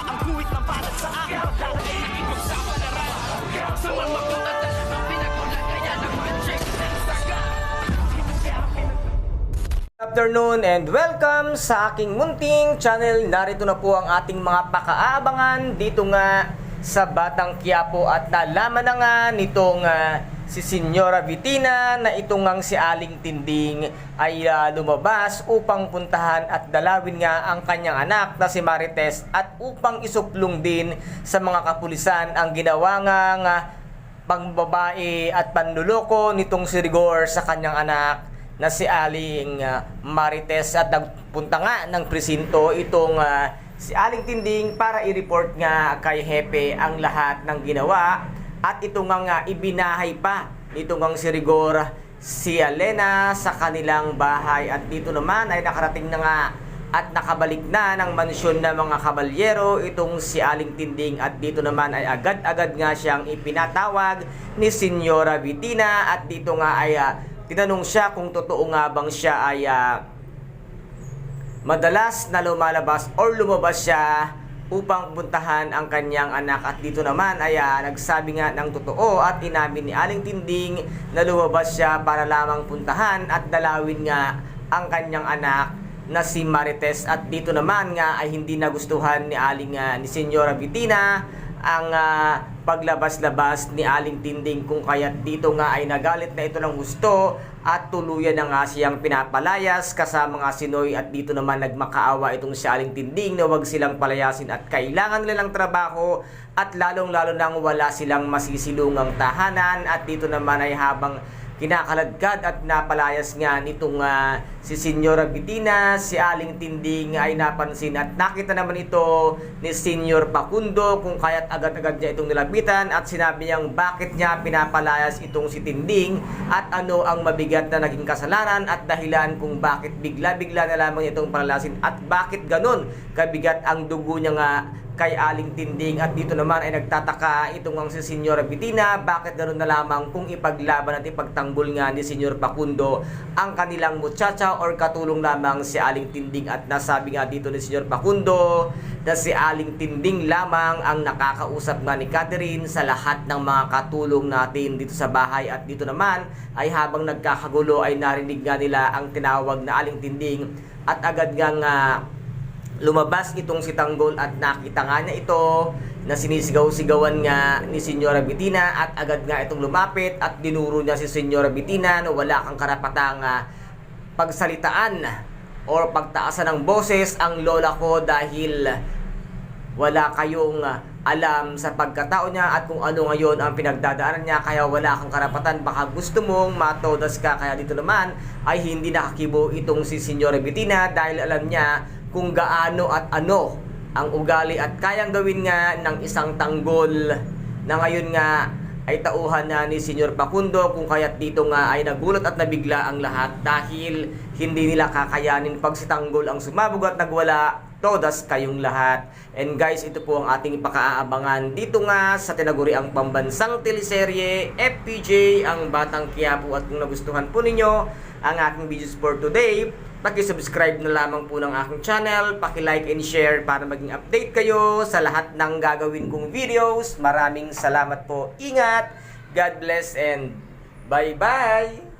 ang kuwit ng balat sa akin. Dahil ay ipagsapalaran sa mga at talagang pinagulan kaya ng magic ng saga. Good afternoon and welcome sa aking munting channel. Narito na po ang ating mga pakaabangan dito nga sa Batang Quiapo at nalaman na nga nitong si Senyora Vitina na itong ngang si Aling Tinding ay lumabas upang puntahan at dalawin nga ang kanyang anak na si Marites at upang isuplong din sa mga kapulisan ang ginawa nga pangbabae at panluloko nitong si Rigor sa kanyang anak na si Aling Marites at nagpunta nga ng presinto itong si Aling Tinding para i-report nga kay Hepe ang lahat ng ginawa at ito nga ibinahay pa nito ngang si Rigor si Alena sa kanilang bahay at dito naman ay nakarating na nga at nakabalik na ng mansyon ng mga kabalyero itong si Aling Tinding at dito naman ay agad-agad nga siyang ipinatawag ni Senyora Vitina at dito nga ay tinanong siya kung totoo nga bang siya ay madalas na lumalabas or lumabas siya upang puntahan ang kanyang anak at dito naman ay nagsabi nga ng totoo at inamin ni Aling Tinding na lumabas siya para lamang puntahan at dalawin nga ang kanyang anak na si Marites at dito naman nga ay hindi nagustuhan ni ni Senyora Vitina ang paglabas-labas ni Aling Tinding kung kaya't dito nga ay nagalit na ito ng gusto at tuluyan na nga siyang pinapalayas kasama nga si Noy at dito naman nagmakaawa itong si Aling Tinding na wag silang palayasin at kailangan nila ng trabaho at lalong-lalo nang wala silang masisilungang tahanan at dito naman ay habang kinakaladkad at napalayas nga nitong si Senyora Vitina, si Aling Tinding ay napansin at nakita naman ito ni Senyor Pakundo kung kaya't agad-agad niya itong nilapitan at sinabi niyang bakit niya pinapalayas itong si Tinding at ano ang mabigat na naging kasalanan at dahilan kung bakit bigla-bigla na lamang itong palalasin at bakit ganon kabigat ang dugo niya nga kay Aling Tinding at dito naman ay nagtataka itong ang si Senyora Vitina bakit ganoon na lamang kung ipaglaban at ipagtanggol nga ni Senyor Pakundo ang kanilang muchacha or katulong lamang si Aling Tinding at nasabi nga dito ni Senyor Pakundo na si Aling Tinding lamang ang nakakausap nga ni Catherine sa lahat ng mga katulong natin dito sa bahay at dito naman ay habang nagkakagulo ay narinig nga nila ang tinawag na Aling Tinding at agad nga lumabas itong si Tanggol at nakita nga niya ito na sinisigaw-sigawan nga ni Senyora Vitina at agad nga itong lumapit at dinuro niya si Senyora Vitina na wala kang karapatang pagsalitaan or pagtaasan ng boses ang lola ko dahil wala kayong alam sa pagkatao niya at kung ano ngayon ang pinagdadaanan niya kaya wala kang karapatan baka gusto mong matodas ka kaya dito naman ay hindi nakakibo itong si Senyora Vitina dahil alam niya kung gaano at ano ang ugali at kayang gawin nga ng isang tanggol na ngayon nga ay tauhan na ni Senyor Pakundo kung kaya't dito nga ay nagulat at nabigla ang lahat dahil hindi nila kakayanin pag si Tanggol ang sumabog at nagwala todas kayong lahat. And guys, ito po ang ating ipakaabangan dito nga sa tinaguriang pambansang teleserye FPJ ang Batang Quiapo at kung nagustuhan po ninyo ang aking videos for today, paki-subscribe na lamang po ng aking channel, paki-like and share para maging update kayo sa lahat ng gagawin kong videos. Maraming salamat po. Ingat, God bless and bye-bye!